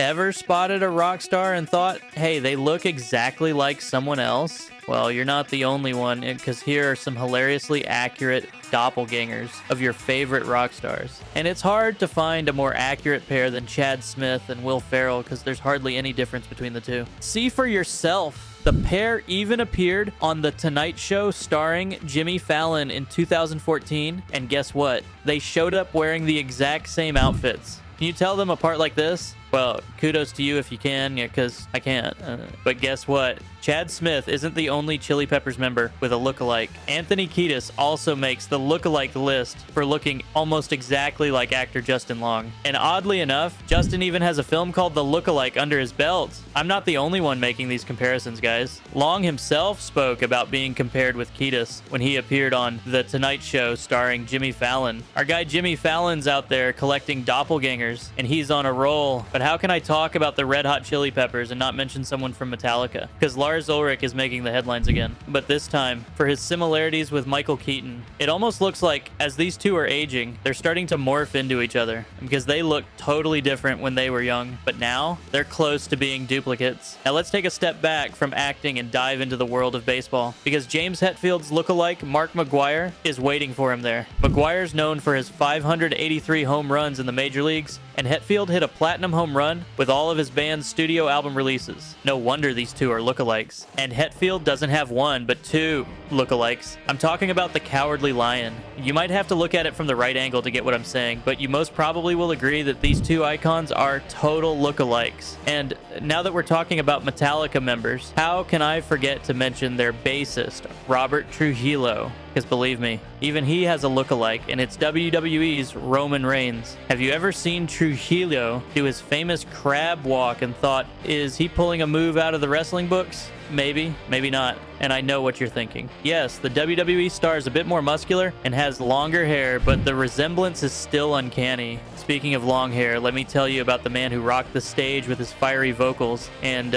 Ever spotted a rock star and thought, hey, they look exactly like someone else? Well, you're not the only one, because here are some hilariously accurate doppelgangers of your favorite rock stars. And it's hard to find a more accurate pair than Chad Smith and Will Ferrell, because there's hardly any difference between the two. See for yourself. The pair even appeared on The Tonight Show starring Jimmy Fallon in 2014, and guess what? They showed up wearing the exact same outfits. Can you tell them apart like this? Well, kudos to you if you can, because I can't. But guess what? Chad Smith isn't the only Chili Peppers member with a lookalike. Anthony Kiedis also makes the lookalike list for looking almost exactly like actor Justin Long. And oddly enough, Justin even has a film called The Lookalike under his belt. I'm not the only one making these comparisons, guys. Long himself spoke about being compared with Kiedis when he appeared on The Tonight Show starring Jimmy Fallon. Our guy Jimmy Fallon's out there collecting doppelgangers, and he's on a roll. But how can I talk about the Red Hot Chili Peppers and not mention someone from Metallica? Because Lars Ulrich is making the headlines again, but this time for his similarities with Michael Keaton. It almost looks like as these two are aging, they're starting to morph into each other, because they look totally different when they were young, but now they're close to being duplicates. Now let's take a step back from acting and dive into the world of baseball, because James Hetfield's lookalike Mark McGwire is waiting for him there. McGwire's known for his 583 home runs in the major leagues, and Hetfield hit a platinum home run with all of his band's studio album releases. No wonder these two are lookalikes. And Hetfield doesn't have one, but two lookalikes. I'm talking about the Cowardly Lion. You might have to look at it from the right angle to get what I'm saying, but you most probably will agree that these two icons are total lookalikes. And now that we're talking about Metallica members, how can I forget to mention their bassist, Robert Trujillo? Because believe me, even he has a lookalike, and it's WWE's Roman Reigns. Have you ever seen Trujillo do his famous crab walk and thought, is he pulling a move out of the wrestling books? Maybe, maybe not. And I know what you're thinking. Yes, the WWE star is a bit more muscular and has longer hair, but the resemblance is still uncanny. Speaking of long hair, let me tell you about the man who rocked the stage with his fiery vocals and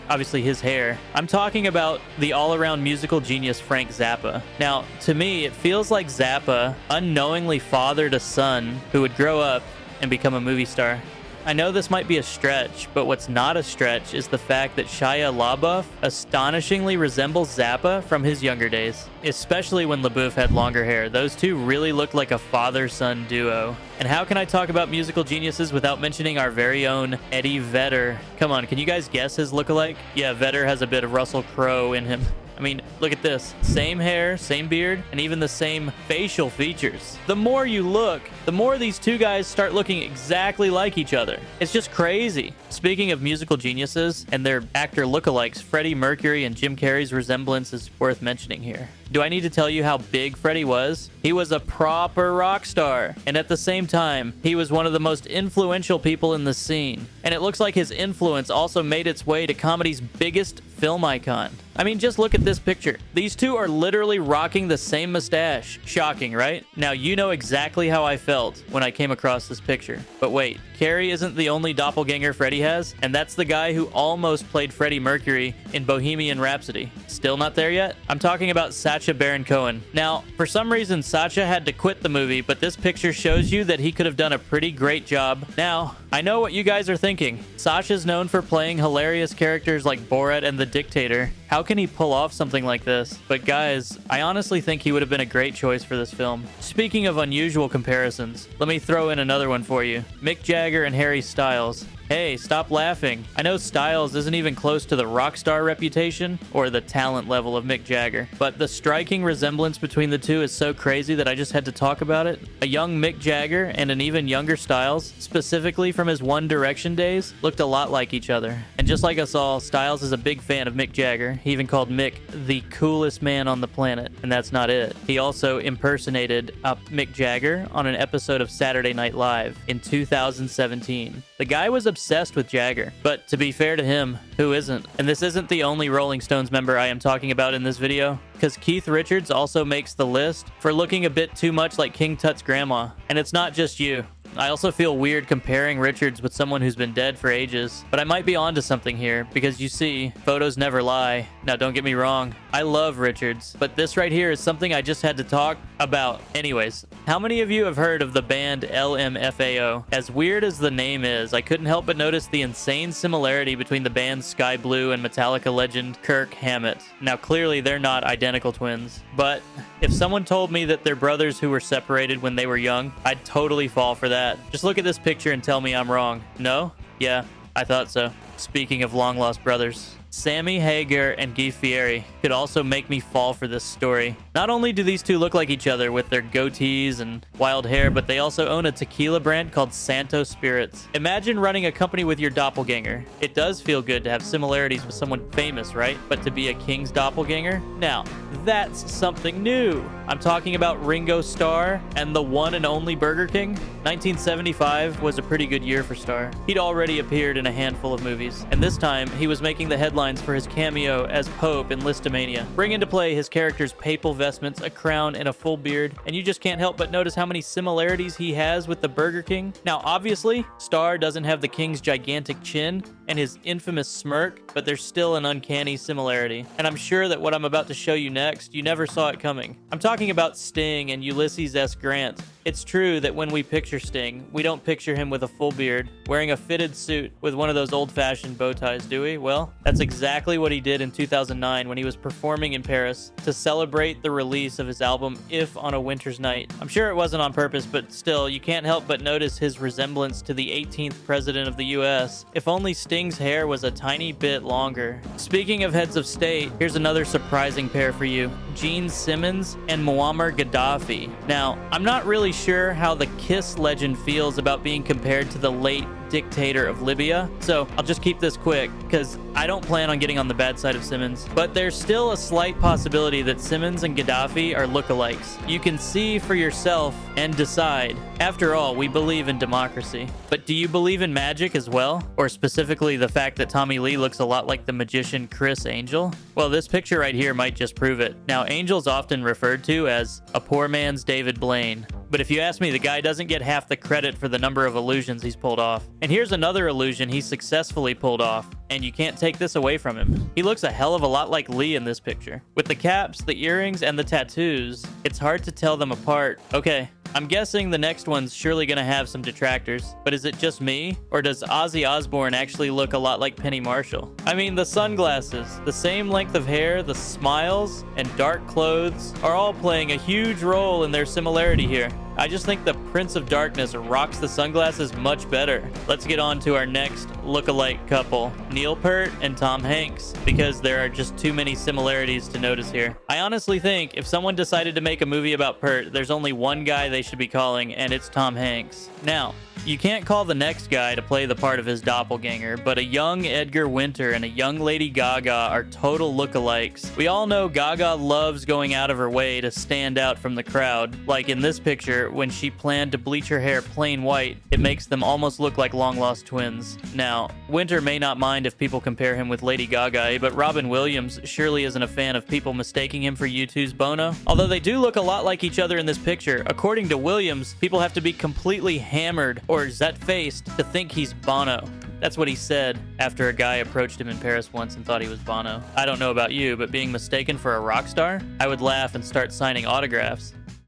obviously his hair. I'm talking about the all-around musical genius Frank Zappa. Now, to me, it feels like Zappa unknowingly fathered a son who would grow up and become a movie star. I know this might be a stretch, but what's not a stretch is the fact that Shia LaBeouf astonishingly resembles Zappa from his younger days, especially when LaBeouf had longer hair. Those two really looked like a father-son duo. And how can I talk about musical geniuses without mentioning our very own Eddie Vedder? Come on, can you guys guess his lookalike? Yeah, Vedder has a bit of Russell Crowe in him. I mean, look at this. Same hair, same beard, and even the same facial features. The more you look, the more these two guys start looking exactly like each other. It's just crazy. Speaking of musical geniuses and their actor lookalikes, Freddie Mercury and Jim Carrey's resemblance is worth mentioning here. Do I need to tell you how big Freddie was? He was a proper rock star, and at the same time, he was one of the most influential people in the scene. And it looks like his influence also made its way to comedy's biggest film icon. I mean, just look at this picture. These two are literally rocking the same mustache. Shocking, right? Now, you know exactly how I felt when I came across this picture. But wait, Carrey isn't the only doppelganger Freddie has, and that's the guy who almost played Freddie Mercury in Bohemian Rhapsody. Still not there yet? I'm talking about Sacha Baron Cohen. Now, for some reason, Sacha had to quit the movie, but this picture shows you that he could have done a pretty great job. Now, I know what you guys are thinking. Sacha's known for playing hilarious characters like Borat and The Dictator. How can he pull off something like this? But guys, I honestly think he would have been a great choice for this film. Speaking of unusual comparisons, let me throw in another one for you. Mick Jagger and Harry Styles. Hey, stop laughing. I know Styles isn't even close to the rock star reputation or the talent level of Mick Jagger, but the striking resemblance between the two is so crazy that I just had to talk about it. A young Mick Jagger and an even younger Styles, specifically from his One Direction days, looked a lot like each other. And just like us all, Styles is a big fan of Mick Jagger. He even called Mick the coolest man on the planet, and that's not it. He also impersonated Mick Jagger on an episode of Saturday Night Live in 2017. The guy was obsessed with Jagger, but to be fair to him, who isn't? And this isn't the only Rolling Stones member I am talking about in this video, because Keith Richards also makes the list for looking a bit too much like King Tut's grandma. And it's not just you. I also feel weird comparing Richards with someone who's been dead for ages, but I might be onto something here, because you see, photos never lie. Now don't get me wrong, I love Richards, but this right here is something I just had to talk about. Anyways, how many of you have heard of the band LMFAO? As weird as the name is, I couldn't help but notice the insane similarity between the band's Sky Blue and Metallica legend Kirk Hammett. Now, clearly they're not identical twins, but if someone told me that they're brothers who were separated when they were young, I'd totally fall for that. Just look at this picture and tell me I'm wrong. No? Yeah, I thought so. Speaking of long-lost brothers, Sammy Hagar and Guy Fieri could also make me fall for this story. Not only do these two look like each other with their goatees and wild hair, but they also own a tequila brand called Santo Spirits. Imagine running a company with your doppelganger. It does feel good to have similarities with someone famous, right? But to be a king's doppelganger? Now, that's something new. I'm talking about Ringo Starr and the one and only Burger King. 1975 was a pretty good year for Starr. He'd already appeared in a handful of movies, and this time he was making the headlines for his cameo as Pope in Listomania. Bring into play his character's papal vestments, a crown, and a full beard, and you just can't help but notice how many similarities he has with the Burger King. Now, obviously, Starr doesn't have the king's gigantic chin and his infamous smirk, but there's still an uncanny similarity. And I'm sure that what I'm about to show you next, you never saw it coming. I'm talking about Sting and Ulysses S. Grant. It's true that when we picture Sting, we don't picture him with a full beard, wearing a fitted suit with one of those old-fashioned bow ties, do we? Well, that's exactly what he did in 2009 when he was performing in Paris to celebrate the release of his album If on a Winter's Night. I'm sure it wasn't on purpose, but still, you can't help but notice his resemblance to the 18th president of the US. If only Sting's hair was a tiny bit longer. Speaking of heads of state, here's another surprising pair for you. Gene Simmons and Muammar Gaddafi. Now, I'm not really sure how the Kiss legend feels about being compared to the late dictator of Libya, so I'll just keep this quick because I don't plan on getting on the bad side of Simmons, but there's still a slight possibility that Simmons and Gaddafi are lookalikes. You can see for yourself and decide. After all, we believe in democracy. But do you believe in magic as well? Or specifically the fact that Tommy Lee looks a lot like the magician Criss Angel? Well, this picture right here might just prove it. Now, Angel's often referred to as a poor man's David Blaine. But if you ask me, the guy doesn't get half the credit for the number of illusions he's pulled off. And here's another illusion he successfully pulled off, and you can't take this away from him. He looks a hell of a lot like Lee in this picture. With the caps, the earrings, and the tattoos, it's hard to tell them apart. Okay, I'm guessing the next one's surely gonna have some detractors, but is it just me? Or does Ozzy Osbourne actually look a lot like Penny Marshall? I mean, the sunglasses, the same length of hair, the smiles, and dark clothes are all playing a huge role in their similarity here. I just think the Prince of Darkness rocks the sunglasses much better. Let's get on to our next lookalike couple, Neil Peart and Tom Hanks, because there are just too many similarities to notice here. I honestly think if someone decided to make a movie about Peart, there's only one guy they should be calling, and it's Tom Hanks. Now, you can't call the next guy to play the part of his doppelganger, but a young Edgar Winter and a young Lady Gaga are total lookalikes. We all know Gaga loves going out of her way to stand out from the crowd. Like in this picture, when she planned to bleach her hair plain white, it makes them almost look like long-lost twins. Now, Winter may not mind if people compare him with Lady Gaga, but Robin Williams surely isn't a fan of people mistaking him for U2's Bono. Although they do look a lot like each other in this picture, according to Williams, people have to be completely hammered or zet-faced to think he's Bono. That's what he said after a guy approached him in Paris once and thought he was Bono. I don't know about you, but being mistaken for a rock star? I would laugh and start signing autographs.